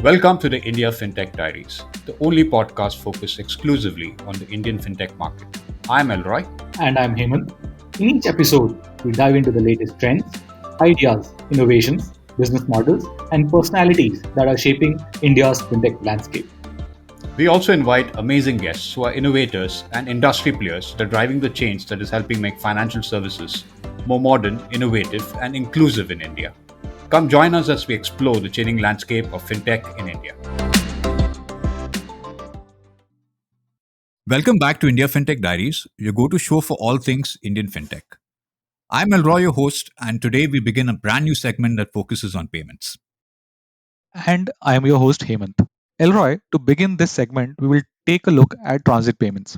Welcome to the India Fintech Diaries, the only podcast focused exclusively on the Indian fintech market. I'm Elroy. And I'm Hemant. In each episode, we dive into the latest trends, ideas, innovations, business models, and personalities that are shaping India's fintech landscape. We also invite amazing guests who are innovators and industry players that are driving the change that is helping make financial services more modern, innovative, and inclusive in India. Come join us as we explore the changing landscape of fintech in India. Welcome back to India Fintech Diaries, your go-to show for all things Indian fintech. I'm Elroy, your host, and today we begin a brand new segment that focuses on payments. And I am your host Hemant. Elroy, to begin this segment, we will take a look at transit payments.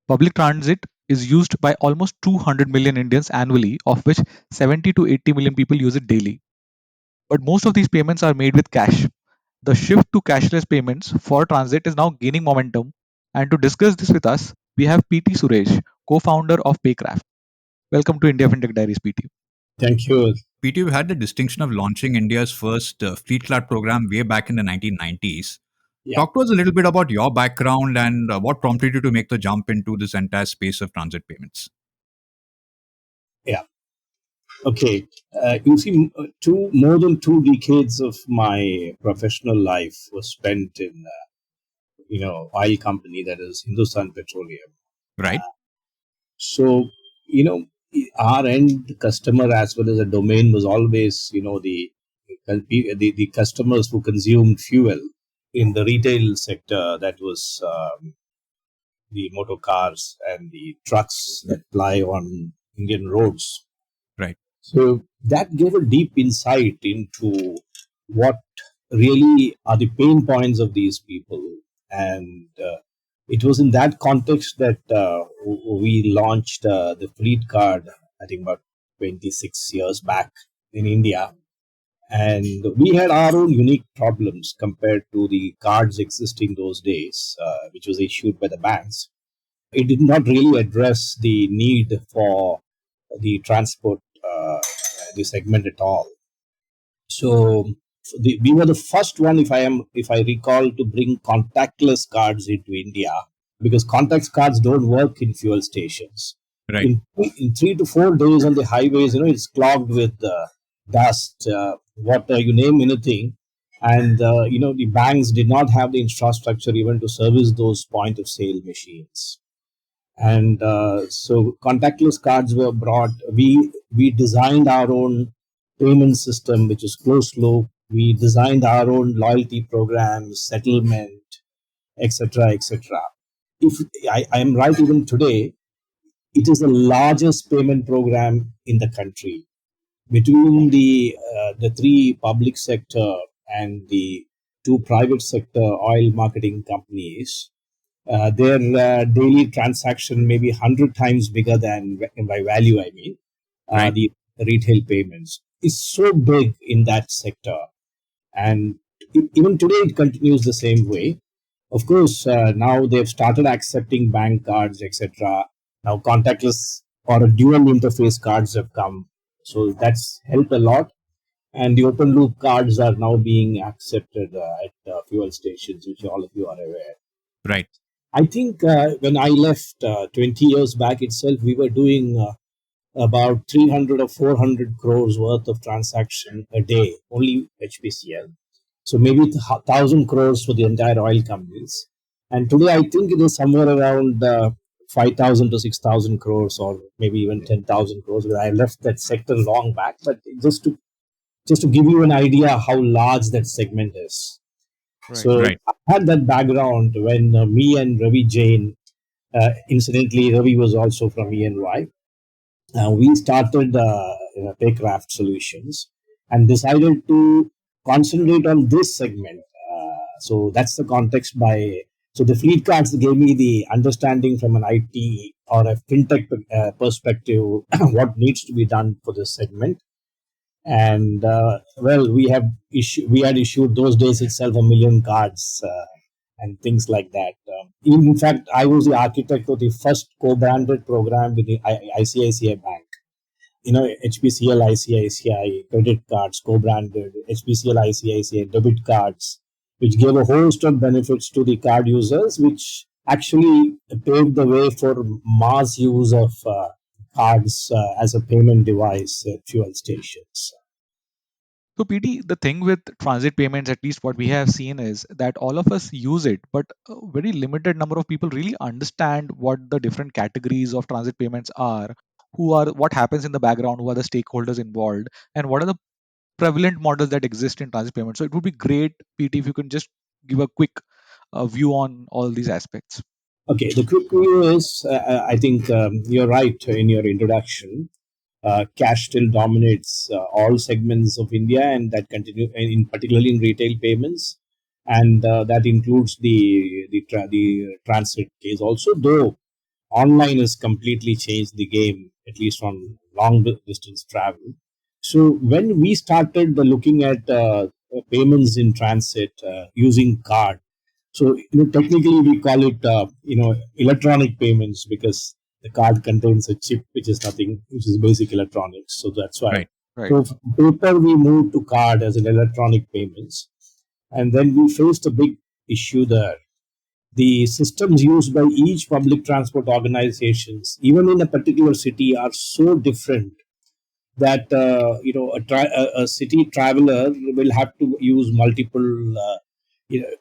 Public transit is used by almost 200 million Indians annually, of which 70 to 80 million people use it daily. But most of these payments are made with cash. The shift to cashless payments for transit is now gaining momentum. And to discuss this with us, we have PT Suresh, co-founder of PayCraft. Welcome to India Fintech Diaries, PT. Thank you. PT, we had the distinction of launching India's first fleet card program way back in the 1990s. Yeah. Talk to us a little bit about your background and what prompted you to make the jump into this entire space of transit payments. Yeah. Okay. You see, more than 2 decades of my professional life was spent in, oil company, that is Hindustan Petroleum. Right. So, our end customer as well as a domain was always, the customers who consumed fuel in the retail sector. That was the motor cars and the trucks that ply on Indian roads. Right. So that gave a deep insight into what really are the pain points of these people. And it was in that context that we launched the fleet card, I think about 26 years back in India. And we had our own unique problems compared to the cards existing those days, which was issued by the banks. It did not really address the need for the transport, the segment at all. So we were the first one, if I recall, to bring contactless cards into India, because contact cards don't work in fuel stations. Right. In 3 to 4 days on the highways, it's clogged with dust, water, you name anything. And, the banks did not have the infrastructure even to service those point of sale machines. And so contactless cards were brought. We designed our own payment system, which is closed loop. We designed our own loyalty programs, settlement, etc., etc. If I am right, even today, it is the largest payment program in the country. Between the 3 public sector and the 2 private sector oil marketing companies, their daily transaction may be 100 times bigger than, by value, I mean, Right. the retail payments. Is so big in that sector. And even today, it continues the same way. Of course, now they've started accepting bank cards, etc. Now contactless or a dual interface cards have come. So that's helped a lot. And the open loop cards are now being accepted at fuel stations, which all of you are aware. Right. I think when I left 20 years back itself, we were doing about 300 or 400 crores worth of transaction a day, only HPCL. So maybe 1,000 crores for the entire oil companies. And today, I think it is somewhere around 5,000 to 6,000 crores, or maybe even 10,000 crores. I left that sector long back, but just to give you an idea how large that segment is. Right. So Right. I had that background when me and Ravi Jain, incidentally, Ravi was also from ENY. We started PayCraft Solutions and decided to concentrate on this segment. So that's the context. So the fleet cards gave me the understanding from an IT or a fintech perspective what needs to be done for this segment. And we had issued those days itself 1 million cards and things like that. In fact, I was the architect of the first co-branded program with the ICICI Bank. HPCL ICICI credit cards co-branded, HPCL ICICI debit cards, which gave a host of benefits to the card users, which actually paved the way for mass use of cards as a payment device at fuel stations. So, PT, the thing with transit payments, at least what we have seen, is that all of us use it, but a very limited number of people really understand what the different categories of transit payments are, what happens in the background, who are the stakeholders involved, and what are the prevalent models that exist in transit payments. So, it would be great, PT, if you can just give a quick view on all these aspects. Okay, the quick view is I think you're right in your introduction. Cash still dominates all segments of India, and that continue in particularly in retail payments, and that includes the transit case also. Though online has completely changed the game, at least on long distance travel. So when we started looking at payments in transit using card, so technically we call it electronic payments because the card contains a chip which is nothing, which is basic electronics. So that's why. Right. Right. So from paper we moved to card as an electronic payments, and then we faced a big issue there. The systems used by each public transport organizations, even in a particular city, are so different that a city traveler will have to use multiple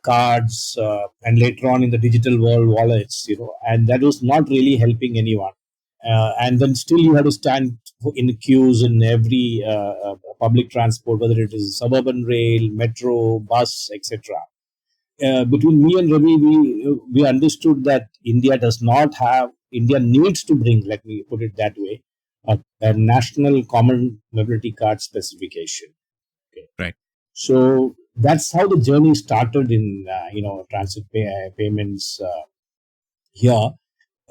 cards, and later on in the digital world, wallets. And that was not really helping anyone. And then still you have to stand in queues in every public transport, whether it is suburban rail, metro, bus, etc. Between me and Ravi, we understood that India needs to bring, let me put it that way, a national common mobility card specification. Okay. Right. So that's how the journey started in transit payments here.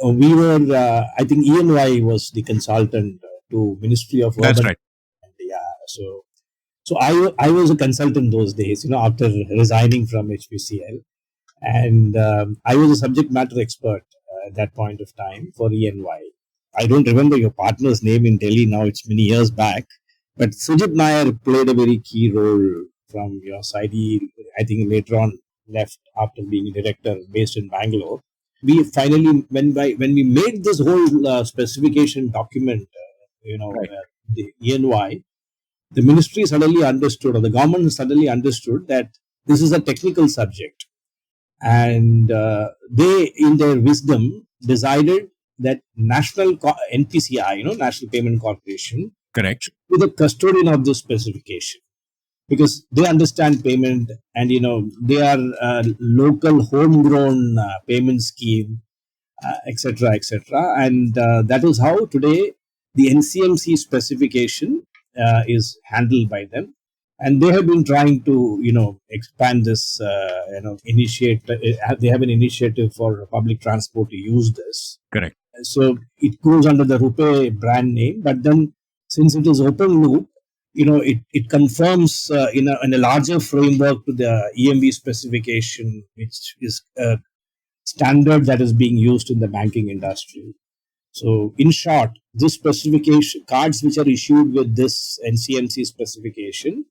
We were, I think, ENY was the consultant to Ministry of That's Urban. right. Yeah. So I was a consultant those days, after resigning from HPCL, and I was a subject matter expert at that point of time for ENY. I don't remember your partner's name in Delhi now; it's many years back. But Sujit Nair played a very key role from your side. He, I think, later on left after being a director based in Bangalore. We finally, when we made this whole specification document, Right. the ENY, the ministry suddenly understood, or the government suddenly understood that this is a technical subject, and they, in their wisdom, decided that NPCI, National Payment Corporation, Correct. should be the custodian of this specification because they understand payment, and they are local homegrown payment scheme, etc., etc. And that is how today the NCMC specification is handled by them, and they have been trying to expand this. Initiate. They have an initiative for public transport to use this. Correct. So it goes under the Rupee brand name, but then since it is open loop, it confirms in a larger framework to the EMB specification, which is a standard that is being used in the banking industry. So in short, this specification, cards which are issued with this NCMC specification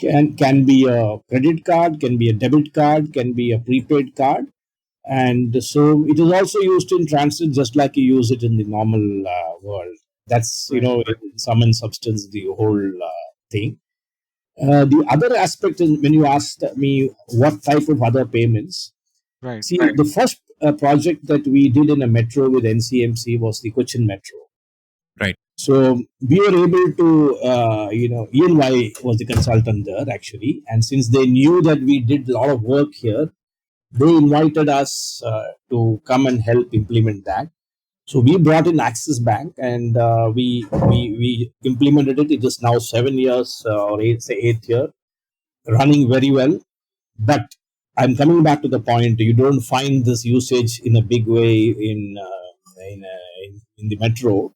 can be a credit card, can be a debit card, can be a prepaid card. And so it is also used in transit just like you use it in the normal world. That's, in sum and substance, the whole thing. The other aspect is when you asked me what type of other payments. Right. See, the first project that we did in a metro with NCMC was the Cochin Metro. Right. So we were able to, ENY was the consultant there actually. And since they knew that we did a lot of work here, they invited us to come and help implement that. So we brought in Axis Bank, and we implemented it. It is now 7 years or eighth year, running very well. But I'm coming back to the point: you don't find this usage in a big way in the metro.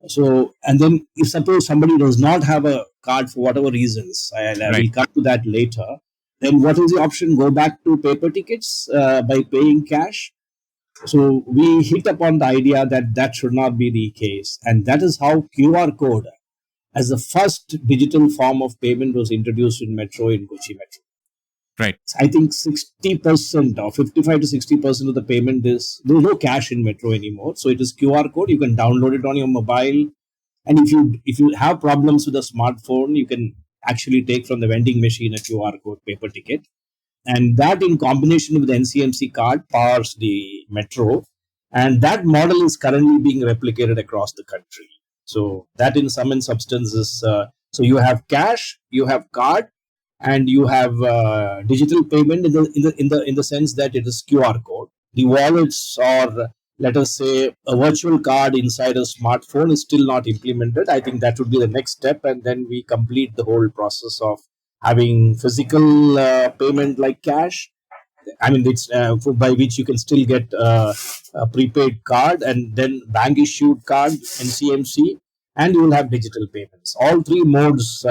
So, and then if suppose somebody does not have a card for whatever reasons, I Right. will come to that later. Then what is the option? Go back to paper tickets by paying cash. So we hit upon the idea that that should not be the case, and that is how QR code, as the first digital form of payment, was introduced in Metro, in Kochi Metro. Right. I think 60% or 55 to 60% of the payment there's no cash in Metro anymore. So it is QR code. You can download it on your mobile, and if you have problems with a smartphone, you can actually take from the vending machine a QR code paper ticket, and that in combination with the NCMC card powers the Metro, and that model is currently being replicated across the country. So that in sum and substance is so you have cash, you have card, and you have digital payment in the sense that it is QR code. The wallets, or let us say a virtual card inside a smartphone, is still not implemented. I think that would be the next step, and then we complete the whole process of having physical payment like cash. I mean, it's by which you can still get a prepaid card, and then bank issued card, NCMC, and you will have digital payments. All three modes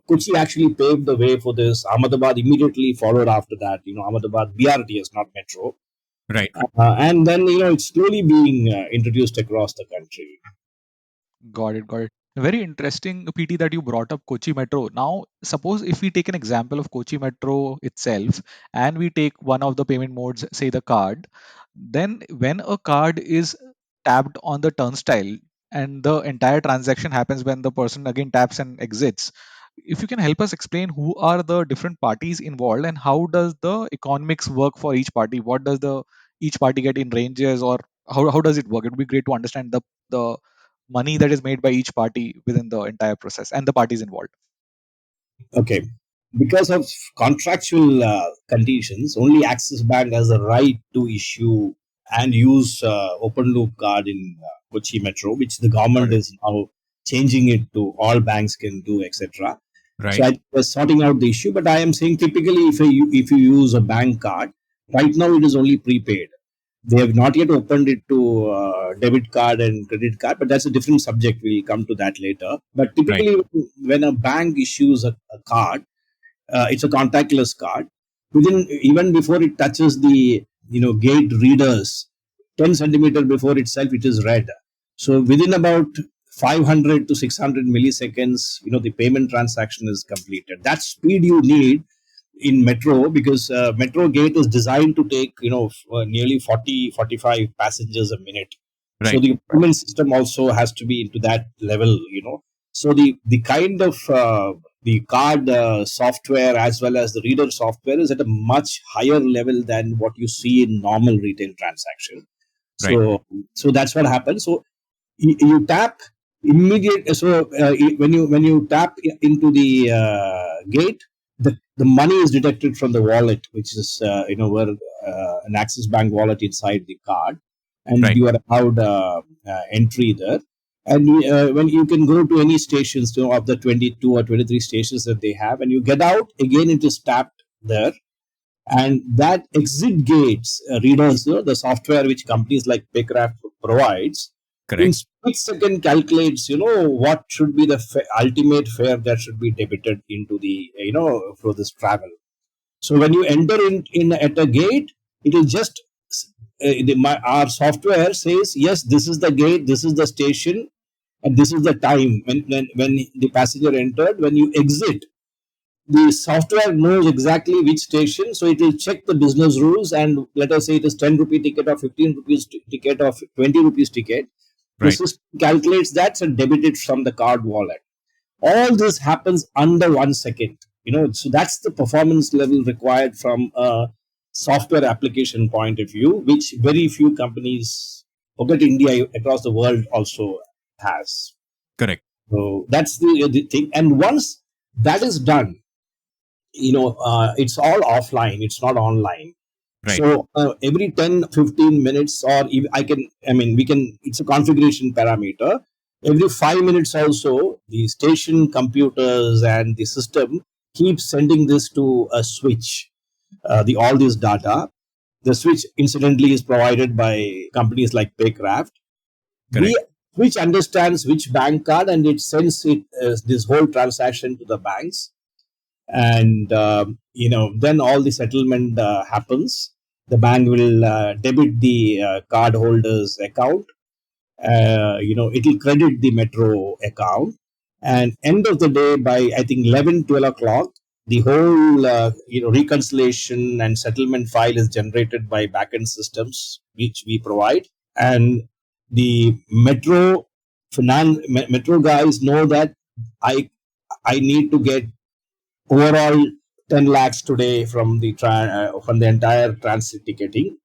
Kochi actually paved the way for this. Ahmedabad immediately followed after that. Ahmedabad BRTS, not Metro. Right. And then, it's slowly being introduced across the country. Got it. Got it. Very interesting, PT, that you brought up Kochi Metro. Now, suppose if we take an example of Kochi Metro itself and we take one of the payment modes, say the card, then when a card is tapped on the turnstile and the entire transaction happens when the person again taps and exits, if you can help us explain who are the different parties involved and how does the economics work for each party? What does the each party get in ranges, or how does it work? It would be great to understand the money that is made by each party within the entire process and the parties involved. Okay. Because of contractual conditions, only Axis Bank has the right to issue and use open loop card in Kochi Metro, which the government is now changing it to all banks can do, etc. Right. So I was sorting out the issue, but I am saying typically if you use a bank card, right now it is only prepaid. They have not yet opened it to debit card and credit card, but that's a different subject. We'll come to that later. But typically, when a bank issues a card, it's a contactless card. Even before it touches the gate readers, 10 centimeter before itself, it is read. So within about 500 to 600 milliseconds, the payment transaction is completed. That speed you need in Metro, because Metro gate is designed to take nearly 40-45 passengers a minute. Right. So the payment system also has to be into that level. So the kind of the card software as well as the reader software is at a much higher level than what you see in normal retail transaction. So that's what happens. So you tap immediate. So when you tap into the gate, the money is deducted from the wallet, which is where an Axis Bank wallet inside the card, and you are allowed entry there. And when you can go to any stations, of the 22 or 23 stations that they have, and you get out again, it is tapped there, and that exit gates readers, the software which companies like PayCraft provides, in split second calculates what should be the ultimate fare that should be debited into the for this travel. So when you enter in at a gate, it will just our software says, yes, this is the gate, this is the station, and this is the time when the passenger entered. When you exit, the software knows exactly which station, so it will check the business rules, and let us say it is 10 rupee ticket or 15 rupees ticket or 20 rupees ticket. The system calculates that and debit it from the card wallet. All this happens under 1 second. So that's the performance level required from a software application point of view, which very few companies, forget India, across the world also has. Correct. So that's the thing. And once that is done, it's all offline. It's not online. Right. So every 10-15 minutes, or it's a configuration parameter. Every 5 minutes also, the station computers and the system keeps sending this to a switch, all this data. The switch, incidentally, is provided by companies like PayCraft. Which understands which bank card, and it sends this whole transaction to the banks. And, then all the settlement happens. The bank will debit the cardholder's account. It will credit the Metro account. And end of the day, by I think 11-12 o'clock, the whole reconciliation and settlement file is generated by backend systems which we provide, and the metro guys know that I need to get overall 10 lakhs today from the entire transit ticketing,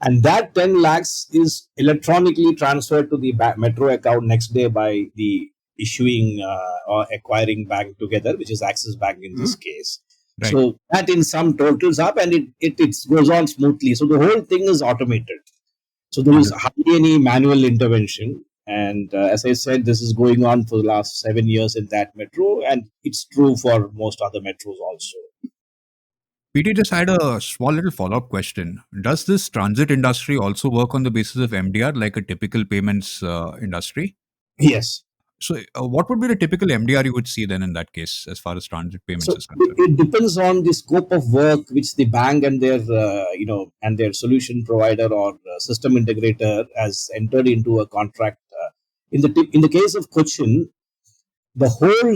and that 10 lakhs is electronically transferred to the metro account next day by the issuing or acquiring bank together, which is Axis Bank in this case. Right. So that in some totals up, and it goes on smoothly. So the whole thing is automated. So there is hardly any manual intervention. And as I said, this is going on for the last 7 years in that metro, and it's true for most other metros also. PT just had a small little follow-up question. Does this transit industry also work on the basis of MDR like a typical payments industry? Yes. So what would be the typical MDR you would see then in that case as far as transit payments So is concerned? it depends on the scope of work which the bank and their and their solution provider or system integrator has entered into a contract. In the case of Cochin, the whole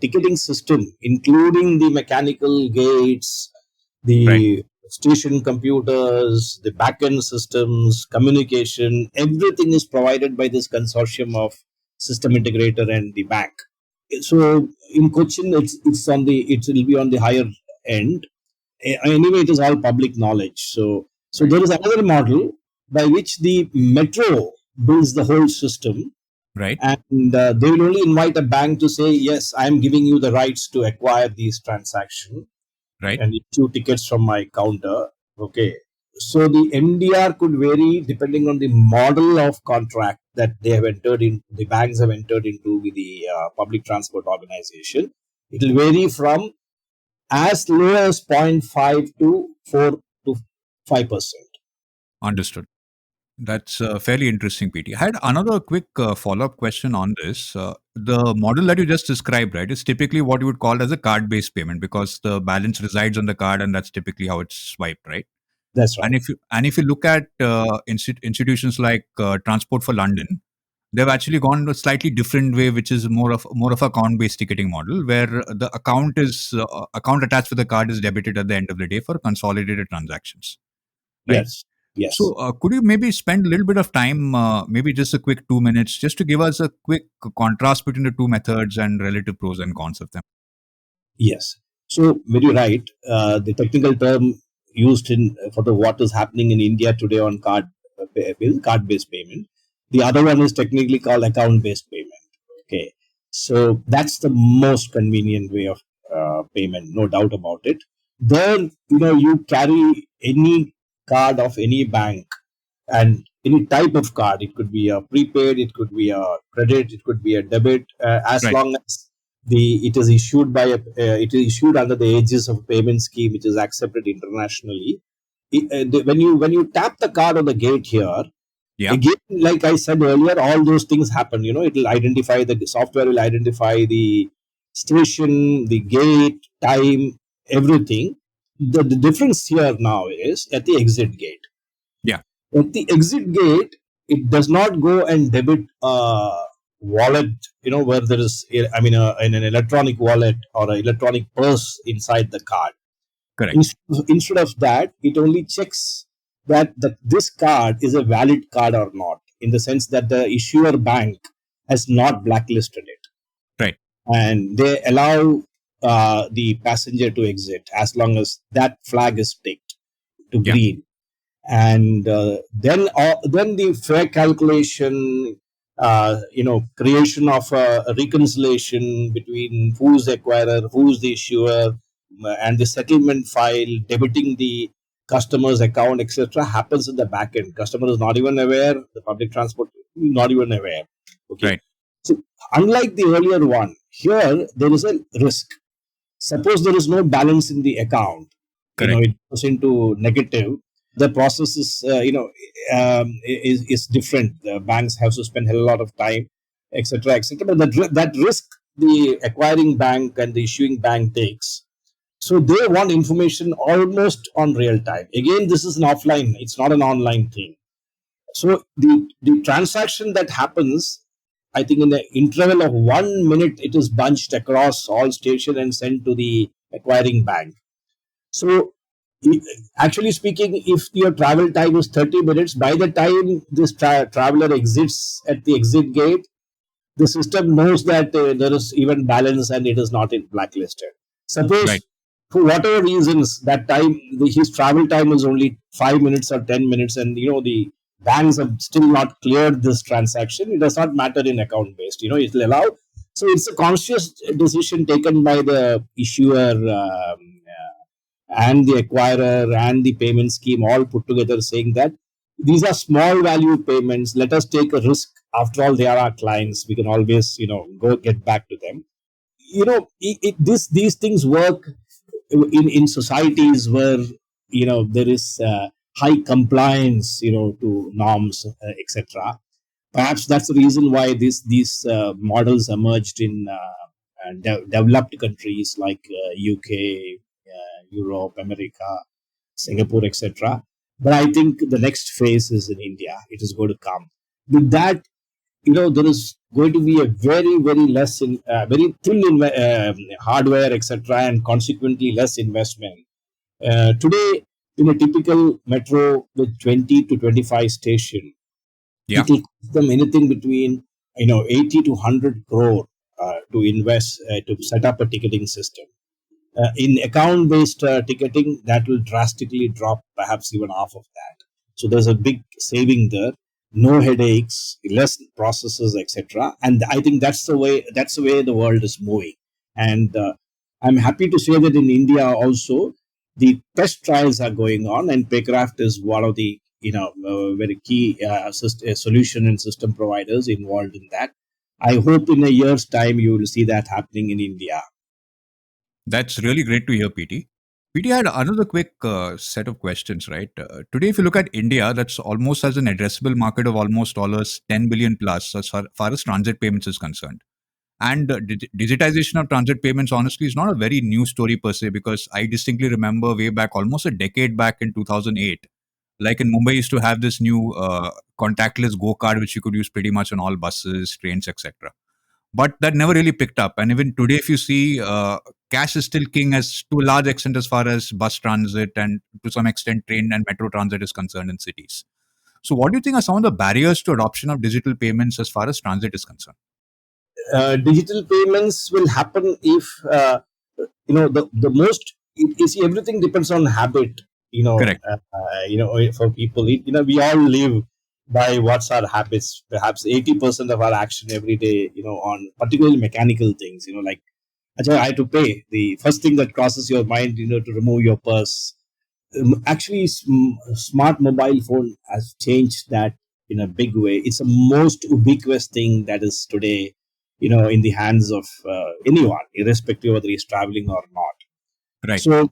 ticketing system, including the mechanical gates, the station computers, the backend systems, communication, everything is provided by this consortium of system integrator and the bank. So in Cochin, it will be on the higher end. Anyway, it is all public knowledge. So there is another model by which the metro builds the whole system, Right. and they will only invite a bank to say, yes, I am giving you the rights to acquire these transactions, Right. and issue tickets from my counter. Okay. So the MDR could vary depending on the model of contract that they have entered in. The banks have entered into with the public transport organization. It will vary from as low as 0.5 to 4 to 5%. Understood. That's fairly interesting, PT. I had another quick follow-up question on this. The model that you just described, right, is typically what you would call as a card-based payment because the balance resides on the card, and that's typically how it's swiped, right? That's right. And if you look at institutions like Transport for London, they've actually gone a slightly different way, which is more of a account-based ticketing model, where the account attached with the card is debited at the end of the day for consolidated transactions. Right? Yes. Yes. So, could you maybe spend a little bit of time, maybe just a quick 2 minutes, just to give us a quick contrast between the two methods and relative pros and cons of them? Yes. So very right. The technical term used in for the what is happening in India today on card-based payment. The other one is technically called account-based payment. Okay. So that's the most convenient way of payment, no doubt about it. Then you carry any card of any bank and any type of card. It could be a prepaid, it could be a credit, it could be a debit, as Right. long as it is issued by it is issued under the aegis of a payment scheme which is accepted internationally. When you tap the card on the gate here, Yeah. again, like I said earlier, all those things happen. It will identify the software will identify the station, the gate, time, everything. The difference here now is at the exit gate. Yeah. At the exit gate, it does not go and debit wallet, where there is, in an electronic wallet or an electronic purse inside the card. Correct. Instead of that, it only checks that this card is a valid card or not, in the sense that the issuer bank has not blacklisted it. Right. And they allow the passenger to exit as long as that flag is ticked to green. And then the fair calculation, creation of a reconciliation between who's the acquirer, who's the issuer, and the settlement file, debiting the customer's account, etc., happens in the back end. Customer is not even aware, the public transport not even aware. Okay. Right. So unlike the earlier one, here there is a risk. Suppose there is no balance in the account, Correct. it goes into negative. The process is is different. The banks have to spend a lot of time, etc., etc. But that risk the acquiring bank and the issuing bank takes. So they want information almost on real time. Again, this is an offline. It's not an online thing. So the transaction that happens, I think in the interval of 1 minute, it is bunched across all station and sent to the acquiring bank. So, actually speaking, if your travel time is 30 minutes, by the time this traveler exits at the exit gate, the system knows that there is even balance and it is not in blacklisted. Right. Suppose for whatever reasons that time his travel time is only 5 minutes or 10 minutes, and the banks have still not cleared this transaction. It does not matter in account based. It will allow. So it's a conscious decision taken by the issuer. And the acquirer and the payment scheme all put together, saying that these are small value payments. Let us take a risk. After all, they are our clients. We can always, go get back to them. These things work in societies where there is high compliance, to norms, etc. Perhaps that's the reason why these models emerged in developed countries like UK, Europe, America, Singapore, etc. But I think the next phase is in India. It is going to come. With that, there is going to be a very, very less, very thin hardware, etc., and consequently less investment. Today, in a typical metro with 20 to 25 station, Yeah. it will cost them anything between 80 to 100 crore to invest to set up a ticketing system. In account based ticketing, that will drastically drop, perhaps even half of that. So there's a big saving there. No headaches, less processes, etc. And I think that's the way the world is moving. And I'm happy to say that in India also the test trials are going on, and PayCraft is one of the very key solution and system providers involved in that. I hope in a year's time you will see that happening in India. That's really great to hear, PT. PT, I had another quick set of questions, right? Today, if you look at India, that's almost has an addressable market of almost dollars 10 billion plus as far as transit payments is concerned. And digitization of transit payments, honestly, is not a very new story per se, because I distinctly remember way back, almost a decade back in 2008, like in Mumbai, used to have this new contactless Go card, which you could use pretty much on all buses, trains, etc. But that never really picked up. And even today, if you see, cash is still king as to a large extent as far as bus transit and to some extent train and metro transit is concerned in cities. So, what do you think are some of the barriers to adoption of digital payments as far as transit is concerned? Digital payments will happen if the most you see, everything depends on habit. Correct. For people, we all live by what's our habits. Perhaps 80% of our action every day, on particularly mechanical things, like, "Ajay, I have to pay." The first thing that crosses your mind, to remove your purse. Actually, smart mobile phone has changed that in a big way. It's the most ubiquitous thing that is today, in the hands of anyone, irrespective whether he's traveling or not. Right. So,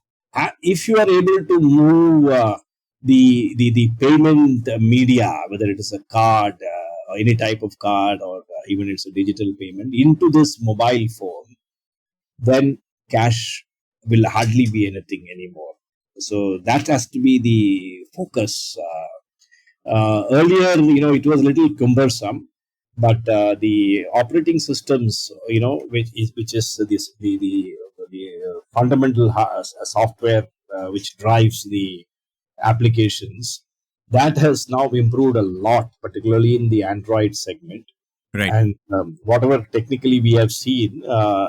if you are able to move the payment media, whether it is a card or any type of card, or even it's a digital payment, into this mobile phone, then cash will hardly be anything anymore. So that has to be the focus. Earlier, it was a little cumbersome, but the operating systems, which is the fundamental software which drives the applications, that has now improved a lot, particularly in the Android segment. Right. And whatever technically we have seen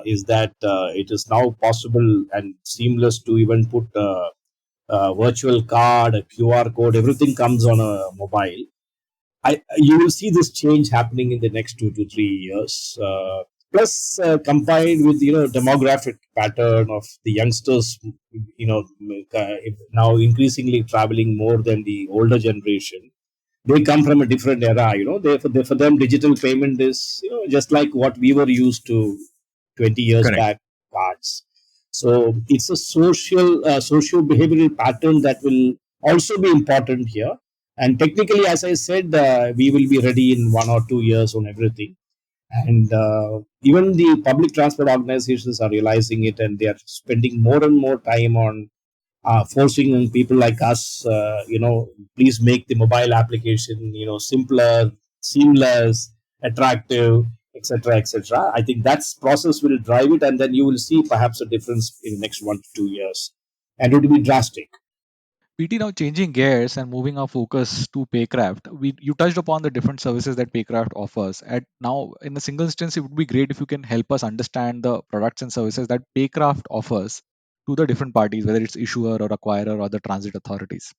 is that it is now possible and seamless to even put a virtual card, a QR code, everything comes on a mobile. You will see this change happening in the next 2 to 3 years. Plus, combined with demographic pattern of the youngsters, now increasingly traveling more than the older generation. They come from a different era. For them, digital payment is just like what we were used to 20 years Correct. back, cards. So it's a social behavioral pattern that will also be important here. And technically, as I said, we will be ready in 1 or 2 years on everything. And even the public transport organizations are realizing it, and they are spending more and more time on forcing people like us, please make the mobile application, simpler, seamless, attractive, etc., etc. I think that process will drive it, and then you will see perhaps a difference in the next 1 to 2 years, and it will be drastic. PT, now changing gears and moving our focus to PayCraft, you touched upon the different services that PayCraft offers. And now, in a single instance, it would be great if you can help us understand the products and services that PayCraft offers to the different parties, whether it's issuer or acquirer or the transit authorities.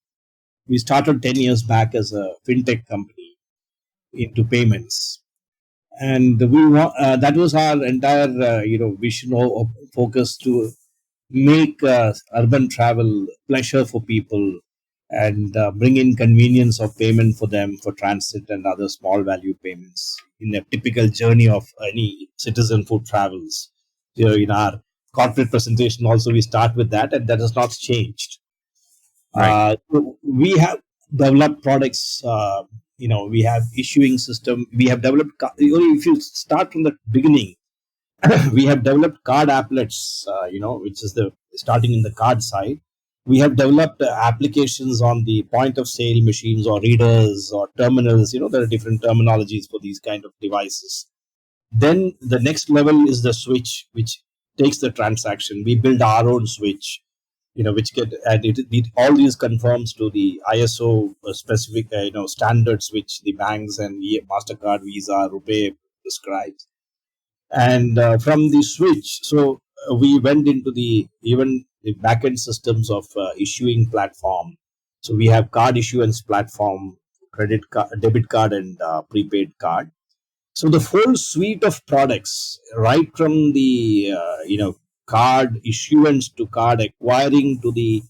We started 10 years back as a fintech company into payments, and that was our entire vision or focus to make urban travel pleasure for people, and bring in convenience of payment for them for transit and other small value payments in a typical journey of any citizen who travels. In our corporate presentation also we start with that, and that has not changed. Right. So we have developed products. We have issuing system. We have developed. If you start from the beginning, we have developed card applets. Which is the starting in the card side. We have developed applications on the point of sale machines or readers or terminals. There are different terminologies for these kind of devices. Then the next level is the switch, which takes the transaction. We build our own switch, which get and all these conforms to the ISO specific standards which the banks and Mastercard, Visa, Rupee prescribes. And from the switch, so we went into the even the backend systems of issuing platform. So we have card issuance platform, credit card, debit card, and prepaid card. So the whole suite of products, right from the card issuance to card acquiring to the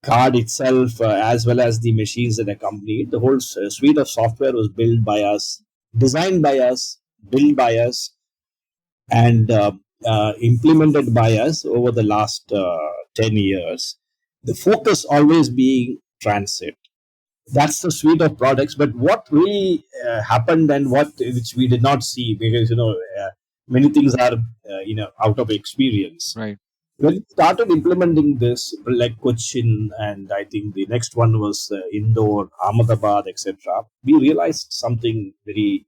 card itself, as well as the machines that accompany it, the whole suite of software was built by us, designed by us, built by us, and implemented by us over the last 10 years. The focus always being transit. That's the suite of products. But what really happened, and which we did not see, because many things are out of experience. Right. When we started implementing this, like Cochin, and I think the next one was Indore, Ahmedabad, etc., we realized something very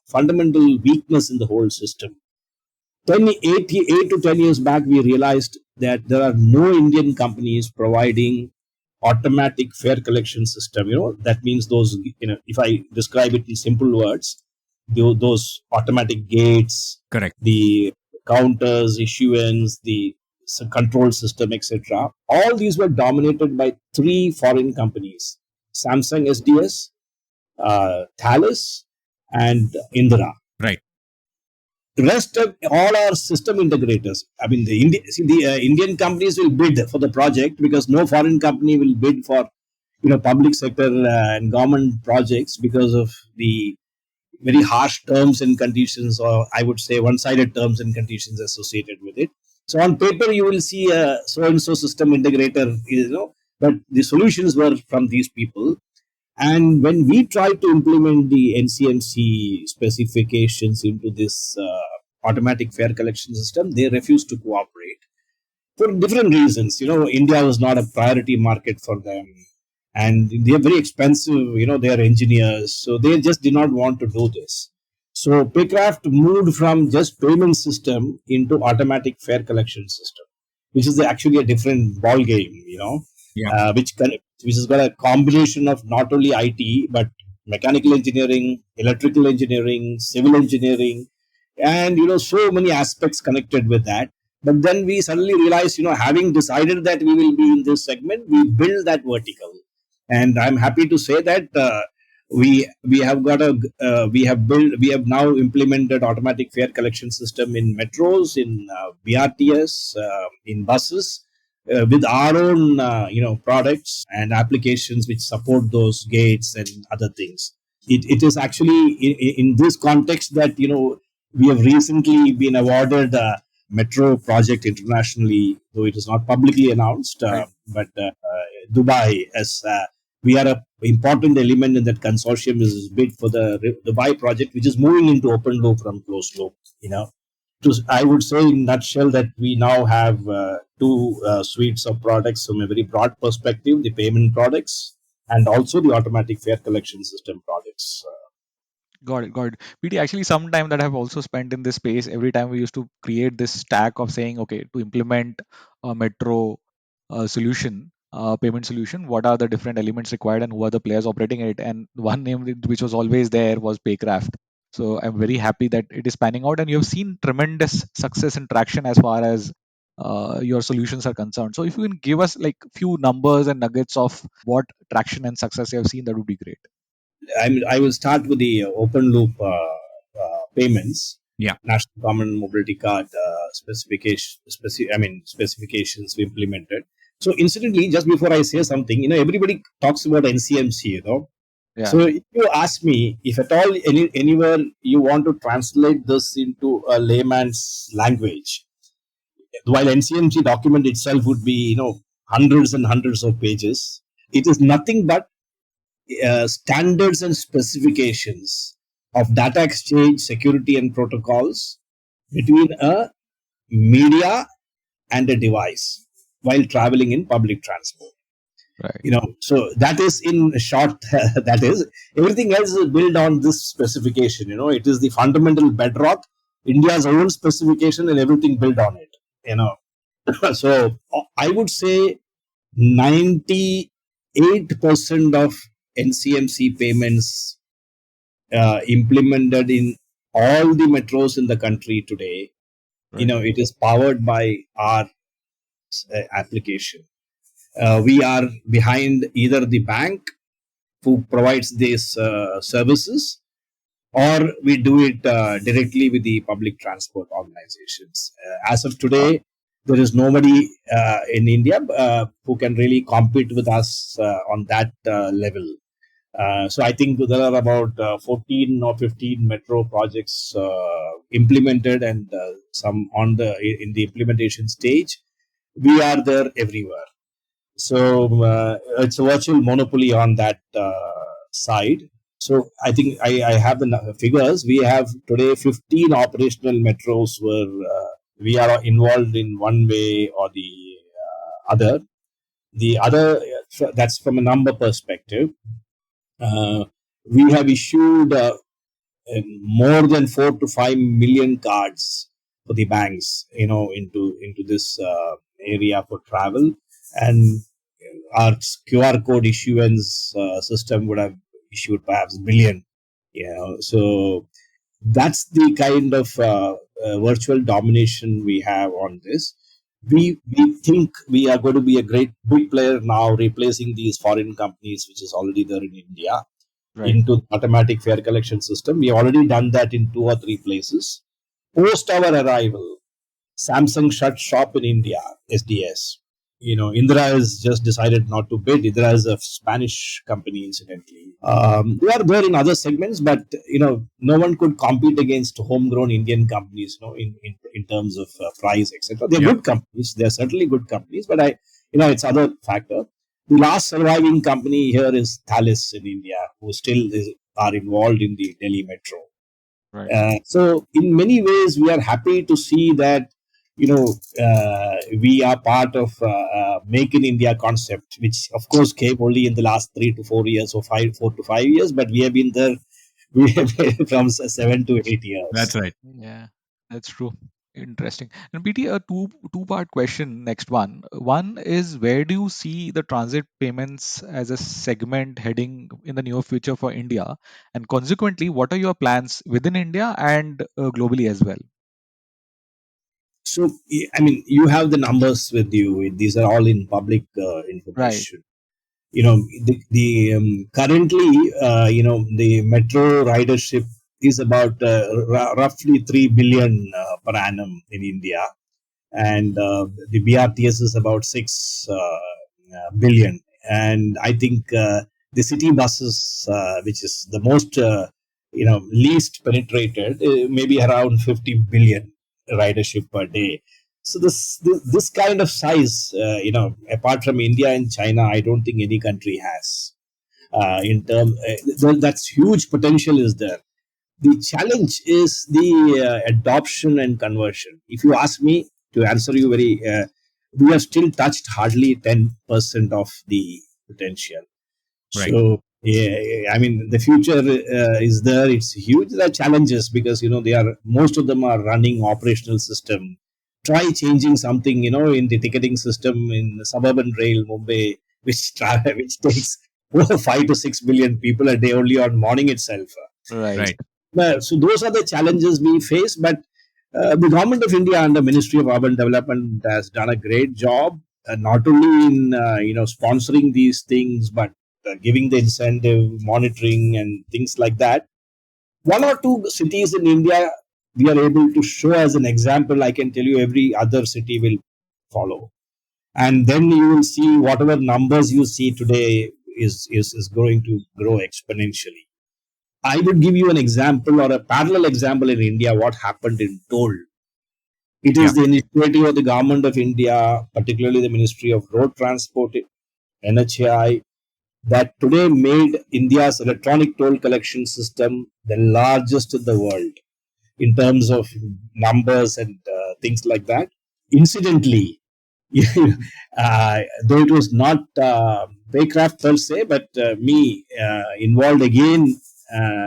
fundamental weakness in the whole system. 8 to 10 years back, we realized that there are no Indian companies providing automatic fare collection system. That means those, if I describe it in simple words, those automatic gates, Correct. the counters, issuance, the control system, etc. All these were dominated by 3 foreign companies: Samsung SDS, Thales, and Indra. Right. The rest of all are system integrators. I mean, the Indian companies will bid for the project because no foreign company will bid for public sector and government projects because of the very harsh terms and conditions, or I would say one-sided terms and conditions associated with it. So on paper, you will see a so-and-so system integrator, but the solutions were from these people. And when we tried to implement the NCMC specifications into this automatic fare collection system, they refused to cooperate for different reasons. India was not a priority market for them, and they are very expensive. They are engineers, so they just did not want to do this. So PayCraft moved from just payment system into automatic fare collection system, which is actually a different ball game. Yeah. Which has got a combination of not only IT but mechanical engineering, electrical engineering, civil engineering, and so many aspects connected with that. But then we suddenly realized, having decided that we will be in this segment, we build that vertical, and I'm happy to say that we have now implemented automatic fare collection system in metros, in BRTS, in buses, with our own products and applications which support those gates and other things. It is actually in this context that we have recently been awarded a metro project internationally, though it is not publicly announced. Right. But Dubai, as we are a important element in that consortium, is bid for the Dubai project, which is moving into open loop from closed loop. I would say in nutshell that we now have 2 suites of products from a very broad perspective: the payment products and also the automatic fare collection system products. Got it. Got it. PT, actually, some time that I've also spent in this space, every time we used to create this stack of saying, okay, to implement a metro solution, payment solution, what are the different elements required and who are the players operating it? And one name which was always there was PayCraft. So I'm very happy that it is panning out, and you have seen tremendous success and traction as far as your solutions are concerned. So if you can give us like few numbers and nuggets of what traction and success you have seen, that would be great. I will start with the open loop payments. Yeah. National Common Mobility Card specifications we implemented. So, incidentally, just before I say something, everybody talks about NCMC. Yeah. So, if you ask me, if at all anywhere you want to translate this into a layman's language, while NCMC document itself would be hundreds and hundreds of pages, it is nothing but standards and specifications of data exchange, security, and protocols between a media and a device while traveling in public transport. Right. So that is in short. That is, everything else is built on this specification. It is the fundamental bedrock, India's own specification, and everything built on it. So I would say 98% of NCMC payments implemented in all the metros in the country today, Right. it is powered by our application. We are behind either the bank who provides these services, or we do it directly with the public transport organizations. As of today, there is nobody in India who can really compete with us on that level. So I think there are about 14 or 15 metro projects implemented, and some in the implementation stage. We are there everywhere. So it's a virtual monopoly on that side. So I think I have the figures. We have today 15 operational metros where we are involved in one way or the other. The other, that's from a number perspective. We have issued more than 4 to 5 million cards for the banks, into this area for travel, and our QR code issuance system would have issued perhaps billion. So that's the kind of virtual domination we have on this. We think we are going to be a great big player now, replacing these foreign companies, which is already there in India, Right. into the automatic fare collection system. We already done that in 2 or 3 places. Post our arrival, Samsung shut shop in India, SDS. Indra has just decided not to bid. Indra is a Spanish company, incidentally. They are there in other segments, but no one could compete against homegrown Indian companies. In terms of price, etc. They're good companies. They're certainly good companies, but it's other factor. The last surviving company here is Thales in India, who still are involved in the Delhi Metro. Right. So in many ways, we are happy to see that we are part of Make in India concept, which of course came only in the last 3 to 4 years, or 4 to 5 years, but we have been there. We have been from 7 to 8 years. That's right. Yeah, that's true. Interesting. And PT, a two-part question. Next one. One is, where do you see the transit payments as a segment heading in the near future for India? And consequently, what are your plans within India and globally as well? So, you have the numbers with you. These are all in public information. Currently, the metro ridership is about roughly 3 billion per annum in India, and the BRTS is about 6 billion. And I think the city buses, which is the most least penetrated, maybe around 50 billion ridership per day. So this kind of size, apart from India and China, I don't think any country has. That's huge potential is there. The challenge is the adoption and conversion. If you ask me, to answer you we have still touched hardly 10% of the potential. Right. So Yeah, I mean the future is there. It's huge. There are challenges because they are most of them are running operational system. Try changing something in the ticketing system in suburban rail Mumbai, which takes 5 to 6 billion people a day only on morning itself. Right. Right. So those are the challenges we face. But the government of India and the Ministry of Urban Development has done a great job, not only in sponsoring these things, but giving the incentive, monitoring, and things like that. One or two cities in India we are able to show as an example. I can tell you every other city will follow, and then you will see whatever numbers you see today is going to grow exponentially. I would give you an example or a parallel example in India what happened in toll. It Yeah. is the initiative of the government of India, particularly the Ministry of Road Transport, NHAI, that today made India's electronic toll collection system the largest in the world in terms of numbers and things like that. Incidentally, though it was not PayCraft per se, but me involved again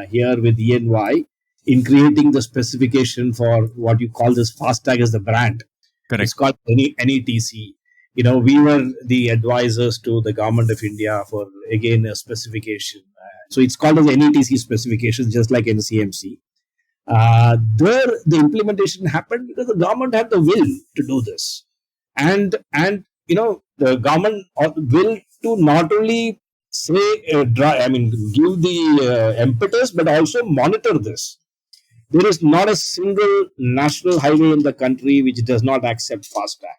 here with ENY in creating the specification for what you call this FASTag as the brand. It's Correct. called NETC. We were the advisors to the government of India for again a specification. So it's called as NETC specification, just like NCMC. There, the implementation happened because the government had the will to do this, and the government will to not only say I mean give the impetus, but also monitor this. There is not a single national highway in the country which does not accept FASTag.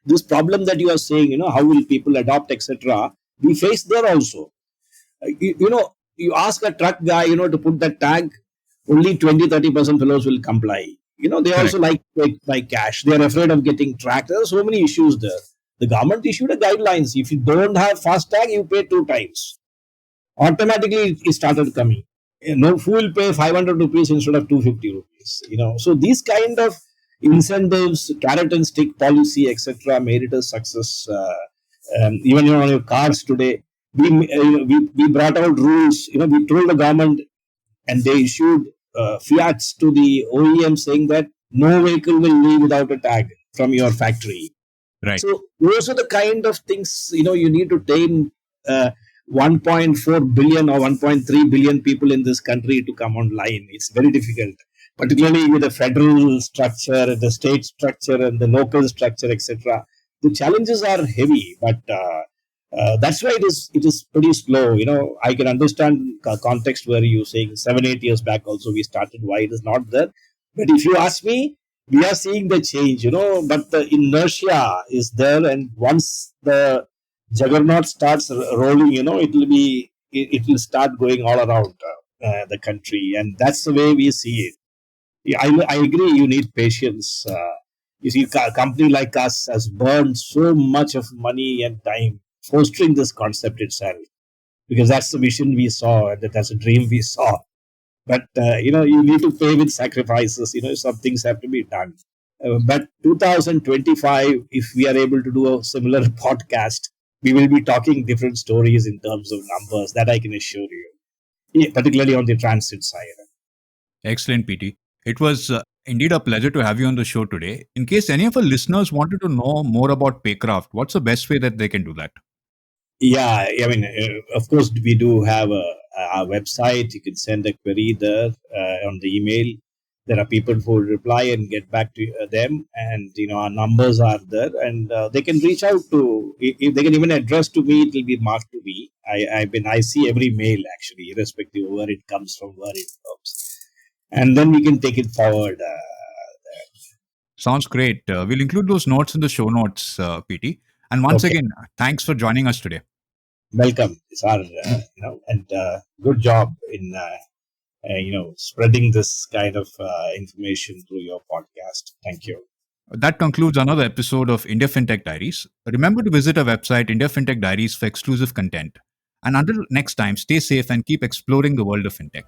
This problem that you are saying, how will people adopt, etc., we face there also. You ask a truck guy, to put that tag, only 20-30% fellows will comply. They Correct. also like to pay by cash. They are afraid of getting tracked. There are so many issues there. The government issued a guidelines. If you don't have FASTag, you pay 2 times. Automatically, it started coming. No, who will pay 500 rupees instead of 250 rupees? So these kind of incentives, carrot and stick policy, etc., made it a success. Even on your cars today, we brought out rules. We told the government, and they issued fiats to the OEM saying that no vehicle will leave without a tag from your factory. Right. So those are the kind of things you need to tame 1.4 billion or 1.3 billion people in this country to come online. It's very difficult, particularly with the federal structure, the state structure, and the local structure, etc. The challenges are heavy, but that's why it is pretty slow. I can understand context where you saying 7-8 years back also we started. Why it is not there? But if you ask me, we are seeing the change. But the inertia is there, and once the juggernaut starts rolling, it will start going all around the country, and that's the way we see it. Yeah, I agree. You need patience. You see, a company like us has burned so much of money and time fostering this concept itself, because that's the vision we saw, and that's a dream we saw. But you need to pay with sacrifices. Some things have to be done. But 2025, if we are able to do a similar podcast, we will be talking different stories in terms of numbers. That I can assure you, yeah, particularly on the transit side. Excellent, PT. It was indeed a pleasure to have you on the show today. In case any of our listeners wanted to know more about PayCraft, what's the best way that they can do that? Yeah, I mean, of course, we do have a website. You can send a query there on the email. There are people who will reply and get back to them, and our numbers are there, and they can reach out to. If they can even address to me, it will be marked to me. I see every mail actually, irrespective of where it comes from, where it comes, and then we can take it forward. Sounds great. We'll include those notes in the show notes, PT. And once Okay. again, thanks for joining us today. Welcome. It's our, and good job in spreading this kind of information through your podcast. Thank you. That concludes another episode of India Fintech Diaries. Remember to visit our website, India Fintech Diaries, for exclusive content. And until next time, stay safe and keep exploring the world of fintech.